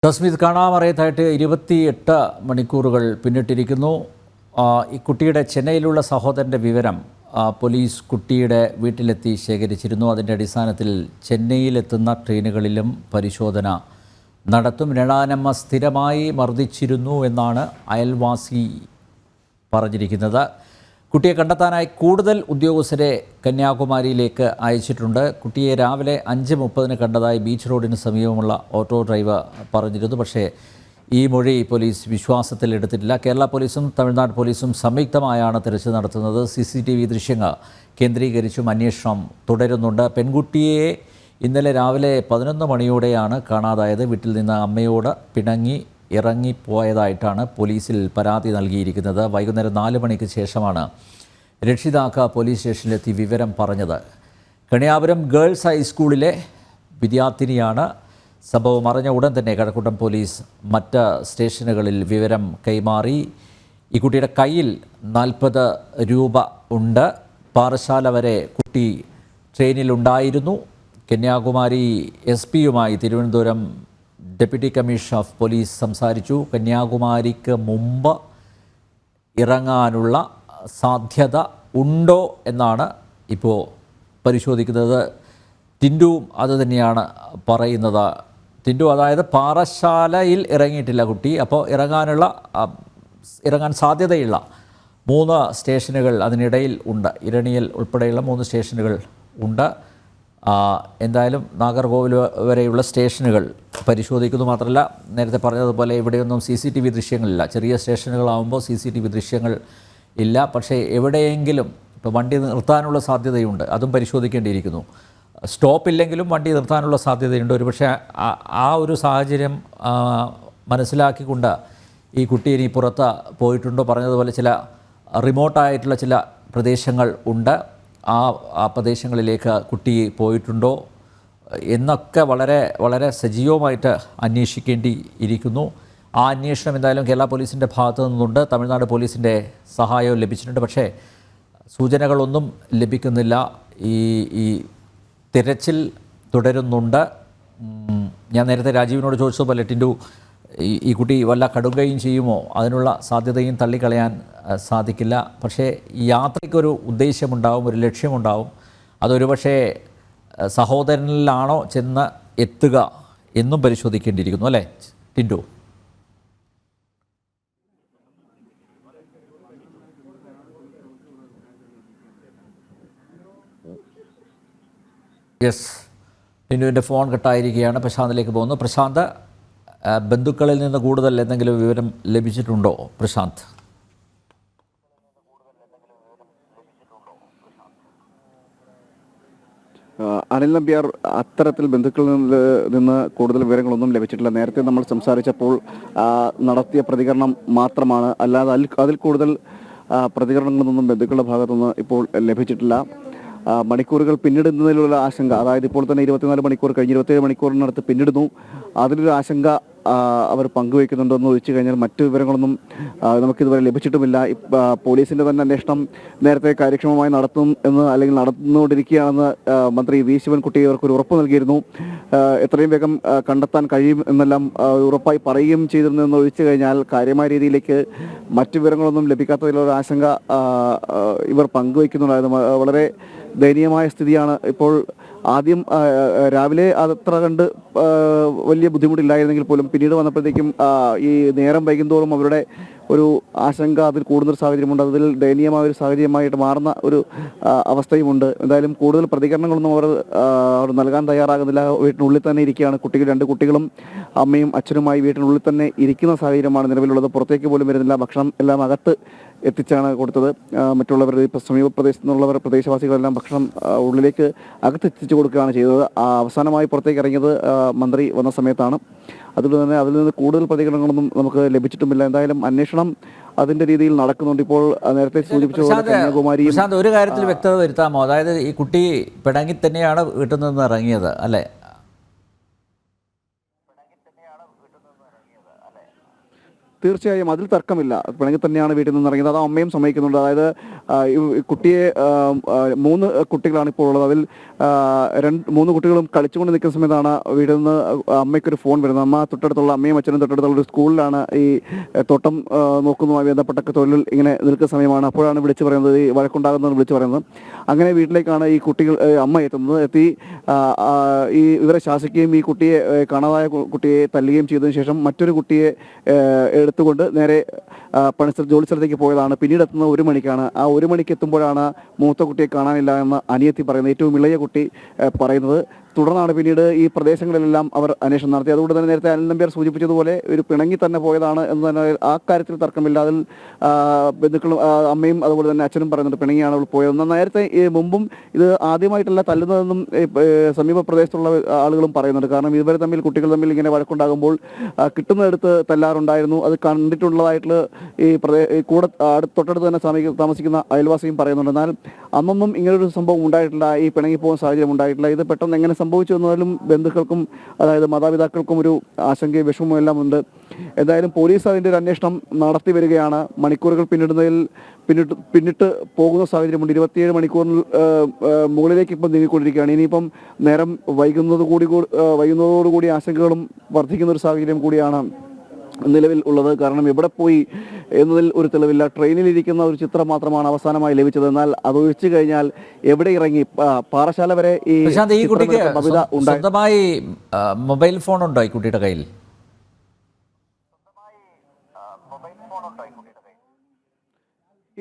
തസ്മീത് കാണാമറയത്തായിട്ട് 28 മണിക്കൂറുകൾ പിന്നിട്ടിരിക്കുന്നു. ഈ കുട്ടിയുടെ ചെന്നൈയിലുള്ള സഹോദരൻ്റെ വിവരം പോലീസ് കുട്ടിയുടെ വീട്ടിലെത്തി ശേഖരിച്ചിരുന്നു. അതിൻ്റെ അടിസ്ഥാനത്തിൽ ചെന്നൈയിലെത്തുന്ന ട്രെയിനുകളിലും പരിശോധന നടത്തും. രണാനമ്മ സ്ഥിരമായി മർദ്ദിച്ചിരുന്നു എന്നാണ് അയൽവാസി പറഞ്ഞിരിക്കുന്നത്. കുട്ടിയെ കണ്ടെത്താനായി കൂടുതൽ ഉദ്യോഗസ്ഥരെ കന്യാകുമാരിയിലേക്ക് അയച്ചിട്ടുണ്ട്. കുട്ടിയെ രാവിലെ 5:30 കണ്ടതായി ബീച്ച് റോഡിന് സമീപമുള്ള ഓട്ടോ ഡ്രൈവർ പറഞ്ഞിരുന്നു. പക്ഷേ ഈ മൊഴി പോലീസ് വിശ്വാസത്തിലെടുത്തിട്ടില്ല. കേരള പോലീസും തമിഴ്നാട് പോലീസും സംയുക്തമായാണ് തിരച്ചിൽ നടത്തുന്നത്. CCTV ദൃശ്യങ്ങൾ കേന്ദ്രീകരിച്ചും അന്വേഷണം തുടരുന്നുണ്ട്. പെൺകുട്ടിയെ ഇന്നലെ രാവിലെ 11 മണിയോടെയാണ് കാണാതായത്. വീട്ടിൽ നിന്ന് അമ്മയോട് പിണങ്ങി ഇറങ്ങിപ്പോയതായിട്ടാണ് പോലീസിൽ പരാതി നൽകിയിരിക്കുന്നത്. വൈകുന്നേരം 4 മണിക്ക് ശേഷമാണ് രക്ഷിതാക്ക പോലീസ് സ്റ്റേഷനിലെത്തി വിവരം പറഞ്ഞത്. കണിയാപുരം ഗേൾസ് ഹൈസ്കൂളിലെ വിദ്യാർത്ഥിനിയാണ്. സംഭവം അറിഞ്ഞ ഉടൻ തന്നെ കഴക്കൂട്ടം പോലീസ് മറ്റ് സ്റ്റേഷനുകളിൽ വിവരം കൈമാറി. ഈ കുട്ടിയുടെ കയ്യിൽ 40 രൂപ ഉണ്ട്. പാറശാല വരെ കുട്ടി ട്രെയിനിലുണ്ടായിരുന്നു. കന്യാകുമാരി SP-യുമായി Thiruvananthapuram deputy commissioner of police സംസാരിച്ചു. കന്യാകുമാരിക്ക് മുമ്പ് ഇറങ്ങാനുള്ള സാധ്യത ഉണ്ടോ എന്നാണ് ഇപ്പോൾ പരിശോധിക്കുന്നത്. ടിൻഡുവും അതുതന്നെയാണ് പറയുന്നത്. ടിൻഡു, അതായത് പാറശാലയിൽ ഇറങ്ങിയിട്ടില്ല കുട്ടി. അപ്പോൾ ഇറങ്ങാൻ സാധ്യതയുള്ള 3 സ്റ്റേഷനുകൾ അതിനിടയിൽ ഉണ്ട്. ഇരണിയൽ ഉൾപ്പെടെയുള്ള 3 സ്റ്റേഷനുകൾ ഉണ്ട്. എന്തായാലും നാഗർകോവിൽ വരെയുള്ള സ്റ്റേഷനുകൾ പരിശോധിക്കുന്നു. മാത്രമല്ല, നേരത്തെ പറഞ്ഞതുപോലെ ഇവിടെയൊന്നും CCTV ദൃശ്യങ്ങളില്ല. ചെറിയ സ്റ്റേഷനുകളാകുമ്പോൾ CCTV ദൃശ്യങ്ങൾ ഇല്ല. പക്ഷേ എവിടെയെങ്കിലും ഇപ്പോൾ വണ്ടി നിർത്താനുള്ള സാധ്യതയുണ്ട്, അതും പരിശോധിക്കേണ്ടിയിരിക്കുന്നു. സ്റ്റോപ്പില്ലെങ്കിലും വണ്ടി നിർത്താനുള്ള സാധ്യതയുണ്ട്. ഒരുപക്ഷെ ആ ഒരു സാഹചര്യം മനസ്സിലാക്കിക്കൊണ്ട് ഈ കുട്ടി ഇനി പുറത്ത് പോയിട്ടുണ്ടോ, പറഞ്ഞതുപോലെ ചില റിമോട്ടായിട്ടുള്ള ചില പ്രദേശങ്ങൾ ഉണ്ട്. ആ പ്രദേശങ്ങളിലേക്ക് കുട്ടി പോയിട്ടുണ്ടോ എന്നൊക്കെ വളരെ വളരെ സജീവമായിട്ട് അന്വേഷിക്കേണ്ടിയിരിക്കുന്നു. ആ അന്വേഷണം എന്തായാലും കേരള പോലീസിൻ്റെ ഭാഗത്തു നിന്നുണ്ട്. തമിഴ്നാട് പോലീസിൻ്റെ സഹായവും ലഭിച്ചിട്ടുണ്ട്. പക്ഷേ സൂചനകളൊന്നും ലഭിക്കുന്നില്ല. ഈ തിരച്ചിൽ തുടരുന്നുണ്ട്. ഞാൻ നേരത്തെ രാജീവിനോട് ചോദിച്ചതുപോലെ, ടിൻഡു, ഈ കുട്ടി വല്ല കടുങ്കയും ചെയ്യുമോ? അതിനുള്ള സാധ്യതയും തള്ളിക്കളയാൻ സാധിക്കില്ല. പക്ഷേ ഈ യാത്രയ്ക്കൊരു ഉദ്ദേശമുണ്ടാവും, ഒരു ലക്ഷ്യമുണ്ടാവും. അതൊരു പക്ഷേ സഹോദരനിലാണോ ചെന്ന് എത്തുക എന്നും പരിശോധിക്കേണ്ടിയിരിക്കുന്നു, അല്ലേ ടിൻഡു? Yes, ടിൻഡുവിൻ്റെ phone കട്ടായിരിക്കുകയാണ്. പ്രശാന്തിലേക്ക് പോകുന്നു. പ്രശാന്ത്, ബന്ധുക്കളിൽ നിന്ന് കൂടുതൽ എന്തെങ്കിലും വിവരം ലഭിച്ചിട്ടുണ്ടോ പ്രശാന്ത്? അനിൽ നമ്പ്യാർ, അത്തരത്തിൽ ബന്ധുക്കളിൽ നിന്ന് കൂടുതൽ വിവരങ്ങളൊന്നും ലഭിച്ചിട്ടില്ല. നേരത്തെ നമ്മൾ സംസാരിച്ചപ്പോൾ നടത്തിയ പ്രതികരണം മാത്രമാണ്, അല്ലാതെ അതിൽ കൂടുതൽ പ്രതികരണങ്ങളൊന്നും ബന്ധുക്കളുടെ ഭാഗത്തുനിന്ന് ഇപ്പോൾ ലഭിച്ചിട്ടില്ല. മണിക്കൂറുകൾ പിന്നിടുന്നതിലുള്ള ആശങ്ക, അതായത് ഇപ്പോൾ തന്നെ 24 മണിക്കൂർ കഴിഞ്ഞ് 27 മണിക്കൂറിനടുത്ത് പിന്നിടുന്നു. അതിലൊരു ആശങ്ക അവർ പങ്കുവയ്ക്കുന്നുണ്ടെന്ന് ഒഴിച്ചു കഴിഞ്ഞാൽ മറ്റു വിവരങ്ങളൊന്നും നമുക്കിതുവരെ ലഭിച്ചിട്ടുമില്ല. പോലീസിൻ്റെ തന്നെ അന്വേഷണം നേരത്തെ കാര്യക്ഷമമായി നടത്തും എന്ന്, അല്ലെങ്കിൽ നടന്നുകൊണ്ടിരിക്കുകയാണെന്ന് മന്ത്രി വി ശിവൻകുട്ടി അവർക്കൊരു ഉറപ്പ് നൽകിയിരുന്നു. എത്രയും വേഗം കണ്ടെത്താൻ കഴിയും എന്നെല്ലാം ഉറപ്പായി പറയുകയും ചെയ്തിരുന്നു എന്ന് ഒഴിച്ചു കഴിഞ്ഞാൽ കാര്യമായ രീതിയിലേക്ക് മറ്റു വിവരങ്ങളൊന്നും ലഭിക്കാത്തതിലുള്ള ആശങ്ക ഇവർ പങ്കുവയ്ക്കുന്നുണ്ടായിരുന്നു. വളരെ ദയനീയമായ സ്ഥിതിയാണ് ഇപ്പോൾ. ആദ്യം രാവിലെ അതത്ര കണ്ട് വലിയ ബുദ്ധിമുട്ടില്ലായിരുന്നെങ്കിൽ പോലും പിന്നീട് വന്നപ്പോഴത്തേക്കും ഈ നേരം വൈകുന്തോറും അവരുടെ ഒരു ആശങ്ക അതിൽ കൂടുന്നൊരു സാഹചര്യമുണ്ട്. അതിൽ ദയനീയമായ ഒരു സാഹചര്യമായിട്ട് മാറുന്ന ഒരു അവസ്ഥയുമുണ്ട്. എന്തായാലും കൂടുതൽ പ്രതികരണങ്ങളൊന്നും അവർ നൽകാൻ തയ്യാറാകുന്നില്ല. വീട്ടിനുള്ളിൽ തന്നെ ഇരിക്കുകയാണ്. 2 കുട്ടികളും അമ്മയും അച്ഛനുമായി വീട്ടിനുള്ളിൽ തന്നെ ഇരിക്കുന്ന സാഹചര്യമാണ് നിലവിലുള്ളത്. പുറത്തേക്ക് പോലും വരുന്നില്ല. ഭക്ഷണം എല്ലാം അകത്ത് എത്തിച്ചാണ് കൊടുത്തത്. മറ്റുള്ളവർ സമീപ പ്രദേശത്തു നിന്നുള്ളവർ, പ്രദേശവാസികളെല്ലാം ഭക്ഷണം ഉള്ളിലേക്ക് അകത്തെത്തിച്ചു കൊടുക്കുകയാണ് ചെയ്തത്. അവസാനമായി പുറത്തേക്ക് ഇറങ്ങിയത് മന്ത്രി വന്ന സമയത്താണ്. അതുകൊണ്ട് തന്നെ അതിൽ നിന്ന് കൂടുതൽ പ്രതികരണങ്ങളൊന്നും നമുക്ക് ലഭിച്ചിട്ടുമില്ല. എന്തായാലും അന്വേഷണം അതിന്റെ രീതിയിൽ നടക്കുന്നുണ്ട്. ഇപ്പോൾ നേരത്തെ സൂചിപ്പിച്ചതുപോലെ കന്യാകുമാരി ഒരു കാര്യത്തിൽ വ്യക്തത വരുത്താമോ? അതായത് ഈ കുട്ടി പിണങ്ങി തന്നെയാണ് വീട്ടിൽ നിന്ന് ഇറങ്ങിയത്, അല്ലേ? തീർച്ചയായും അതിൽ തർക്കമില്ല. പിണങ്ങി തന്നെയാണ് വീട്ടിൽ നിന്ന് ഇറങ്ങിയത്. അത് അമ്മയും സമ്മതിക്കുന്നുണ്ട്. അതായത് ഈ കുട്ടിയെ 3 കുട്ടികളാണ് ഇപ്പോൾ ഉള്ളത്. അതിൽ 3 കുട്ടികളും കളിച്ചുകൊണ്ട് നിൽക്കുന്ന സമയത്താണ് വീട്ടിൽ നിന്ന് അമ്മയ്ക്കൊരു ഫോൺ വരുന്നത്. അമ്മ തൊട്ടടുത്തുള്ള അമ്മയും അച്ഛനും തൊട്ടടുത്തുള്ള ഒരു സ്കൂളിലാണ് ഈ തോട്ടം നോക്കുന്നതുമായി ബന്ധപ്പെട്ട തൊഴിൽ ഇങ്ങനെ നിൽക്കുന്ന സമയമാണ്. അപ്പോഴാണ് വിളിച്ചു പറയുന്നത്, ഈ വഴക്കുണ്ടാകുന്നതെന്ന് വിളിച്ചു പറയുന്നത്. അങ്ങനെ വീട്ടിലേക്കാണ് ഈ കുട്ടികൾ അമ്മ എത്തുന്നത്. എത്തി ഇവരെ ശാസിക്കുകയും ഈ കുട്ടിയെ കാണാതായ കുട്ടിയെ തല്ലുകയും ചെയ്തതിനു ശേഷം മറ്റൊരു കുട്ടിയെ എടുത്തുകൊണ്ട് നേരെ ജോലി സ്ഥലത്തേക്ക് പോയതാണ്. പിന്നീട് എത്തുന്നത് 1 മണിക്കാണ്. ആ 1 മണിക്ക് എത്തുമ്പോഴാണ് മൂത്ത കുട്ടിയെ കാണാനില്ല എന്ന് അനിയത്തി പറയുന്നത്, ഏറ്റവും ഇളയ കുട്ടി പറയുന്നത്. തുടർന്നാണ് പിന്നീട് ഈ പ്രദേശങ്ങളിലെല്ലാം അവർ അന്വേഷണം നടത്തി. അതുകൊണ്ട് തന്നെ നേരത്തെ അനിൽ നമ്പ്യാർ സൂചിപ്പിച്ചതുപോലെ ഒരു പിണങ്ങി തന്നെ പോയതാണ് എന്ന് തന്നെ ആ കാര്യത്തിൽ തർക്കമില്ല. അതിൽ ബന്ധുക്കളും അമ്മയും അതുപോലെ തന്നെ അച്ഛനും പറയുന്നുണ്ട് പിണങ്ങിയാണ് അവൾ പോയതെന്ന്. നേരത്തെ മുമ്പും ഇത് ആദ്യമായിട്ടല്ല തല്ലുന്നതെന്നും സമീപ പ്രദേശത്തുള്ള ആളുകളും പറയുന്നുണ്ട്. കാരണം ഇവർ തമ്മിൽ കുട്ടികൾ തമ്മിൽ ഇങ്ങനെ വഴക്കുണ്ടാകുമ്പോൾ കിട്ടുന്നിടത്ത് തല്ലാറുണ്ടായിരുന്നു. അത് കണ്ടിട്ടുള്ളതായിട്ടുള്ള ഈ കൂടെ തൊട്ടടുത്ത് തന്നെ താമസിക്കുന്ന അയൽവാസിയും പറയുന്നുണ്ട്. എന്നാൽ അന്നൊന്നും ഇങ്ങനൊരു സംഭവം ഉണ്ടായിട്ടില്ല, ഈ പിണങ്ങിപ്പോകുന്ന സാഹചര്യം ഉണ്ടായിട്ടില്ല. ഇത് പെട്ടെന്ന് എങ്ങനെ സംഭവിച്ചു എന്നതിലും ബന്ധുക്കൾക്കും അതായത് മാതാപിതാക്കൾക്കും ഒരു ആശങ്കയും വിഷമവും എല്ലാം ഉണ്ട്. എന്തായാലും പോലീസ് അതിൻ്റെ ഒരു അന്വേഷണം നടത്തി വരികയാണ്. മണിക്കൂറുകൾ പിന്നിട്ട് പോകുന്ന സാഹചര്യമുണ്ട്. 27 മണിക്കൂറിൽ മുകളിലേക്ക് ഇപ്പം നീങ്ങിക്കൊണ്ടിരിക്കുകയാണ്. ഇനിയിപ്പം നേരം വൈകുന്നതോടുകൂടി ആശങ്കകളും വർദ്ധിക്കുന്ന ഒരു സാഹചര്യം കൂടിയാണ് നിലവിൽ ഉള്ളത്. കാരണം എവിടെ പോയി എന്നതിൽ ഒരു തെളിവില്ല. ട്രെയിനിലിരിക്കുന്ന ഒരു ചിത്രം മാത്രമാണ് അവസാനമായി ലഭിച്ചത്. എന്നാൽ അതൊഴിച്ചു കഴിഞ്ഞാൽ എവിടെ ഇറങ്ങി പാറശാല വരെ ഈ കുട്ടിക്ക് സ്വന്തമായി മൊബൈൽ ഫോൺ ഉണ്ടോ ഈ കുട്ടിയുടെ കയ്യിൽ?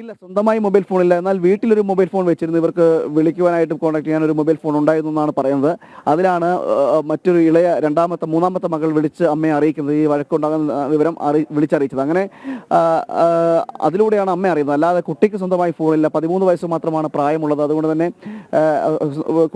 ഇല്ല, സ്വന്തമായി മൊബൈൽ ഫോണില്ല. എന്നാൽ വീട്ടിലൊരു മൊബൈൽ ഫോൺ വെച്ചിരുന്നു. ഇവർക്ക് വിളിക്കുവാനായിട്ട് കോൺടാക്ട് ചെയ്യാൻ ഒരു മൊബൈൽ ഫോൺ ഉണ്ടായിരുന്നു എന്നാണ് പറയുന്നത്. അതിലാണ് മറ്റൊരു മൂന്നാമത്തെ മകൾ വിളിച്ച് അമ്മയെ അറിയിക്കുന്നത്, ഈ വഴക്കുണ്ടാകുന്ന വിവരം വിളിച്ചറിയിച്ചത്. അങ്ങനെ അതിലൂടെയാണ് അമ്മ അറിയുന്നത്. അല്ലാതെ കുട്ടിക്ക് സ്വന്തമായി ഫോണില്ല. 13 വയസ്സ് മാത്രമാണ് പ്രായമുള്ളത്. അതുകൊണ്ട് തന്നെ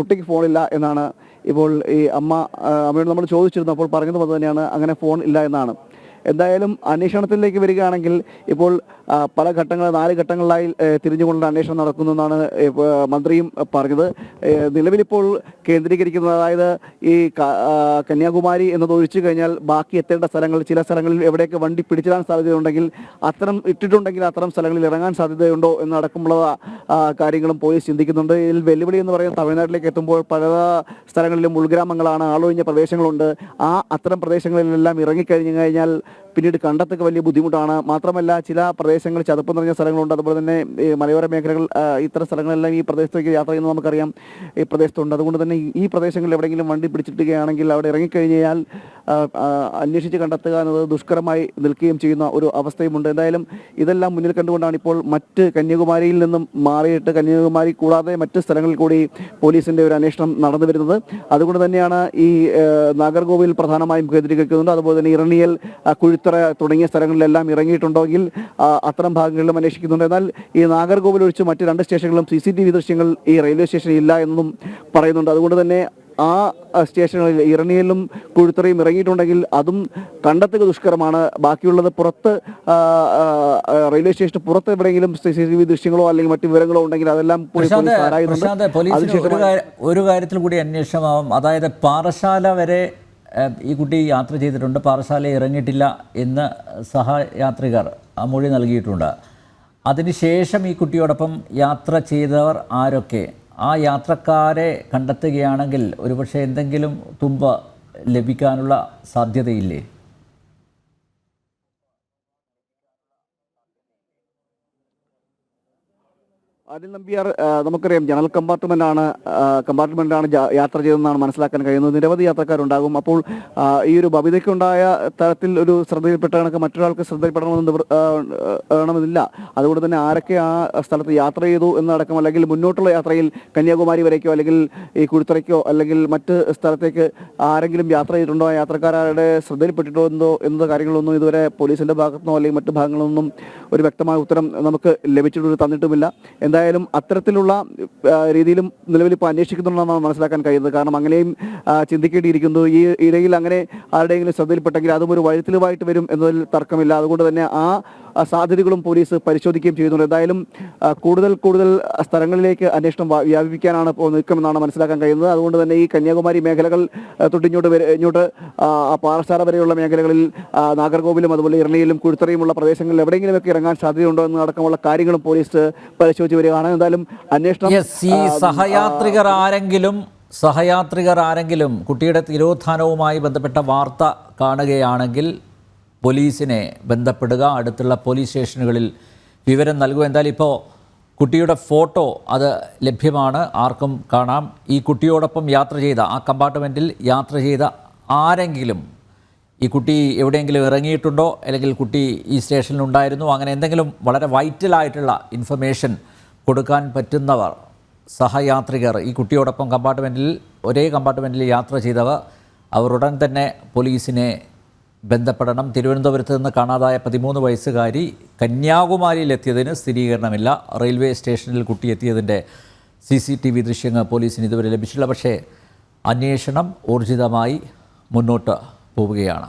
കുട്ടിക്ക് ഫോണില്ല എന്നാണ് ഇപ്പോൾ ഈ അമ്മയോട് നമ്മൾ ചോദിച്ചിരുന്നു. അപ്പോൾ പറഞ്ഞത് പോലെ തന്നെയാണ്, അങ്ങനെ ഫോൺ ഇല്ല എന്നാണ്. എന്തായാലും അന്വേഷണത്തിലേക്ക് വരികയാണെങ്കിൽ ഇപ്പോൾ പല 4 ഘട്ടങ്ങളിലായി തിരിഞ്ഞുകൊണ്ടുള്ള അന്വേഷണം നടക്കുന്നു എന്നാണ് മന്ത്രിയും പറഞ്ഞത്. നിലവിലിപ്പോൾ കേന്ദ്രീകരിക്കുന്നത്, അതായത് ഈ കന്യാകുമാരി എന്നത് ഒഴിച്ചു കഴിഞ്ഞാൽ ബാക്കി എത്തേണ്ട സ്ഥലങ്ങൾ, ചില സ്ഥലങ്ങളിൽ എവിടെയൊക്കെ വണ്ടി പിടിച്ചിടാൻ സാധ്യതയുണ്ടെങ്കിൽ അത്തരം സ്ഥലങ്ങളിൽ ഇറങ്ങാൻ സാധ്യതയുണ്ടോ എന്നടക്കമുള്ള കാര്യങ്ങളും പോലീസ് ചിന്തിക്കുന്നുണ്ട്. ഇതിൽ വെല്ലുവിളി എന്ന് പറയുന്നത് തമിഴ്നാട്ടിലേക്ക് എത്തുമ്പോൾ പല സ്ഥലങ്ങളിലും ഉൾഗ്രാമങ്ങളാണ്, ആളൊഴിഞ്ഞ പ്രദേശങ്ങളുണ്ട്. അത്തരം പ്രദേശങ്ങളിലെല്ലാം ഇറങ്ങിക്കഴിഞ്ഞു കഴിഞ്ഞാൽ പിന്നീട് കണ്ടെത്തുക വലിയ ബുദ്ധിമുട്ടാണ്. മാത്രമല്ല ചില പ്രദേശങ്ങൾ ചതുപ്പ് നിറഞ്ഞ സ്ഥലങ്ങളുണ്ട്. അതുപോലെ തന്നെ ഈ മലയോര മേഖലകൾ, ഇത്തരം സ്ഥലങ്ങളെല്ലാം ഈ പ്രദേശത്തേക്ക് യാത്ര ചെയ്യുന്നത് നമുക്കറിയാം ഈ പ്രദേശത്തുണ്ട്. അതുകൊണ്ട് തന്നെ ഈ പ്രദേശങ്ങളിൽ എവിടെയെങ്കിലും വണ്ടി പിടിച്ചിട്ടുകയാണെങ്കിൽ അവിടെ ഇറങ്ങിക്കഴിഞ്ഞാൽ അന്വേഷിച്ച് കണ്ടെത്തുക എന്നത് ദുഷ്കരമായി നിൽക്കുകയും ചെയ്യുന്ന ഒരു അവസ്ഥയുമുണ്ട്. എന്തായാലും ഇതെല്ലാം മുന്നിൽ കണ്ടുകൊണ്ടാണ് ഇപ്പോൾ മറ്റ് കന്യാകുമാരിയിൽ നിന്നും മാറിയിട്ട് കന്യാകുമാരി കൂടാതെ മറ്റ് സ്ഥലങ്ങളിൽ കൂടി പോലീസിൻ്റെ ഒരു അന്വേഷണം നടന്നു വരുന്നത്. അതുകൊണ്ട് തന്നെയാണ് ഈ നാഗർകോവിൽ പ്രധാനമായും കേന്ദ്രീകരിക്കുന്നുണ്ട്. അതുപോലെ തന്നെ ഇറണിയൽ, കുഴിത്തറ തുടങ്ങിയ സ്ഥലങ്ങളിലെല്ലാം ഇറങ്ങിയിട്ടുണ്ടെങ്കിൽ അത്തരം ഭാഗങ്ങളിലും അന്വേഷിക്കുന്നുണ്ട്. എന്നാൽ ഈ നാഗർകോവിൽ ഒഴിച്ച് മറ്റ് 2 സ്റ്റേഷനുകളും CCTV ദൃശ്യങ്ങൾ ഈ റെയിൽവേ സ്റ്റേഷനിൽ ഇല്ല എന്നും പറയുന്നുണ്ട്. അതുകൊണ്ട് തന്നെ ആ സ്റ്റേഷനുകളിൽ ഇറണിയലും കുഴിത്തറയും ഇറങ്ങിയിട്ടുണ്ടെങ്കിൽ അതും കണ്ടെത്തുക ദുഷ്കരമാണ്. ബാക്കിയുള്ളത് പുറത്ത്, റെയിൽവേ സ്റ്റേഷന് പുറത്ത് എവിടെയെങ്കിലും CCTV ദൃശ്യങ്ങളോ അല്ലെങ്കിൽ മറ്റു വിവരങ്ങളോ ഉണ്ടെങ്കിൽ അതെല്ലാം ഒരു കാര്യത്തിൽ കൂടി അന്വേഷണമാവും. അതായത് പാറശാല വരെ ഈ കുട്ടി യാത്ര ചെയ്തിട്ടുണ്ട്, പാറശാലയിൽ ഇറങ്ങിയിട്ടില്ല എന്ന് സഹയാത്രികർ മൊഴി നൽകിയിട്ടുണ്ട്. അതിനുശേഷം ഈ കുട്ടിയോടൊപ്പം യാത്ര ചെയ്തവർ ആരൊക്കെ, ആ യാത്രക്കാരെ കണ്ടെത്തുകയാണെങ്കിൽ ഒരുപക്ഷെ എന്തെങ്കിലും തുമ്പ ലഭിക്കാനുള്ള സാധ്യതയില്ലേ? അനിൽ നമ്പ്യാർ നമുക്കറിയാം ജനറൽ കമ്പാർട്ട്മെന്റാണ് യാത്ര ചെയ്തതെന്നാണ് മനസ്സിലാക്കാൻ കഴിയുന്നത്. നിരവധി യാത്രക്കാരുണ്ടാകും. അപ്പോൾ ഈ ഒരു ബബിതയ്ക്കുണ്ടായ തരത്തിൽ ഒരു ശ്രദ്ധയിൽപ്പെട്ട കണക്ക് മറ്റൊരാൾക്ക് ശ്രദ്ധയിൽപ്പെടണമെന്നില്ല. അതുകൊണ്ട് തന്നെ ആരൊക്കെ ആ സ്ഥലത്ത് യാത്ര ചെയ്തു എന്നടക്കം, അല്ലെങ്കിൽ മുന്നോട്ടുള്ള യാത്രയിൽ കന്യാകുമാരി വരേക്കോ അല്ലെങ്കിൽ ഈ കുഴിത്തറയ്ക്കോ അല്ലെങ്കിൽ മറ്റ് സ്ഥലത്തേക്ക് ആരെങ്കിലും യാത്ര ചെയ്തിട്ടുണ്ടോ, ആ യാത്രക്കാരുടെ ശ്രദ്ധയിൽപ്പെട്ടിട്ടുണ്ടോ എന്ന കാര്യങ്ങളൊന്നും ഇതുവരെ പോലീസിന്റെ ഭാഗത്തുനിന്നോ അല്ലെങ്കിൽ മറ്റു ഭാഗങ്ങളൊന്നും ഒരു വ്യക്തമായ ഉത്തരം നമുക്ക് തന്നിട്ടുമില്ല. എന്തായാലും അത്തരത്തിലുള്ള രീതിയിലും നിലവിൽ ഇപ്പോൾ അന്വേഷിക്കുന്നുണ്ടെന്നാണ് മനസ്സിലാക്കാൻ കഴിയുന്നത്. കാരണം അങ്ങനെയും ചിന്തിക്കേണ്ടിയിരിക്കുന്നു. ഈ ഇടയിൽ അങ്ങനെ ആരുടെയെങ്കിലും ശ്രദ്ധയിൽപ്പെട്ടെങ്കിൽ അതും ഒരു വഴിത്തിരിവായിട്ട് വരും എന്നതിൽ തർക്കമില്ല. അതുകൊണ്ട് തന്നെ ആ സാധ്യതകളും പോലീസ് പരിശോധിക്കുകയും ചെയ്യുന്നുണ്ട്. എന്തായാലും കൂടുതൽ സ്ഥലങ്ങളിലേക്ക് അന്വേഷണം വ്യാപിപ്പിക്കാനാണ് ഇപ്പോൾ നീക്കമെന്നാണ് മനസ്സിലാക്കാൻ കഴിയുന്നത്. അതുകൊണ്ട് തന്നെ ഈ കന്യാകുമാരി മേഖലകൾ ഇങ്ങോട്ട് പാറശാല വരെയുള്ള മേഖലകളിൽ നാഗർകോവിലും അതുപോലെ ഇറണിയിലും കുഴുത്തറയുമുള്ള പ്രദേശങ്ങളിൽ എവിടെയെങ്കിലുമൊക്കെ ഇറങ്ങാൻ സാധ്യതയുണ്ടോ എന്ന് അടക്കമുള്ള കാര്യങ്ങളും പോലീസ് പരിശോധിച്ച് വരികയാണ്. എന്തായാലും അന്വേഷണം ഈ സഹയാത്രികർ ആരെങ്കിലും കുട്ടിയുടെ തിരോധാനവുമായി ബന്ധപ്പെട്ട വാർത്ത കാണുകയാണെങ്കിൽ പോലീസിനെ ബന്ധപ്പെടുക, അടുത്തുള്ള പോലീസ് സ്റ്റേഷനുകളിൽ വിവരം നൽകുക. എന്തായാലും ഇപ്പോൾ കുട്ടിയുടെ ഫോട്ടോ അത് ലഭ്യമാണ്, ആർക്കും കാണാം. ഈ കുട്ടിയോടൊപ്പം യാത്ര ചെയ്ത, ആ കമ്പാർട്ട്മെൻറ്റിൽ യാത്ര ചെയ്ത ആരെങ്കിലും, ഈ കുട്ടി എവിടെയെങ്കിലും ഇറങ്ങിയിട്ടുണ്ടോ, അല്ലെങ്കിൽ കുട്ടി ഈ സ്റ്റേഷനിലുണ്ടായിരുന്നു, അങ്ങനെ എന്തെങ്കിലും വളരെ വൈറ്റലായിട്ടുള്ള ഇൻഫർമേഷൻ കൊടുക്കാൻ പറ്റുന്നവർ, സഹയാത്രികർ, ഈ കുട്ടിയോടൊപ്പം ഒരേ കമ്പാർട്ട്മെൻറ്റിൽ യാത്ര ചെയ്തവർ, അവർ ഉടൻ തന്നെ പോലീസിനെ ബന്ധപ്പെടണം. തിരുവനന്തപുരത്ത് നിന്ന് കാണാതായ 13 വയസ്സുകാരി കന്യാകുമാരിയിലെത്തിയതിന് സ്ഥിരീകരണമില്ല. റെയിൽവേ സ്റ്റേഷനിൽ കുട്ടി എത്തിയതിൻ്റെ CCTV ദൃശ്യങ്ങൾ പോലീസിന് ഇതുവരെ ലഭിച്ചിട്ടില്ല. പക്ഷേ അന്വേഷണം ഊർജിതമായി മുന്നോട്ട് പോവുകയാണ്.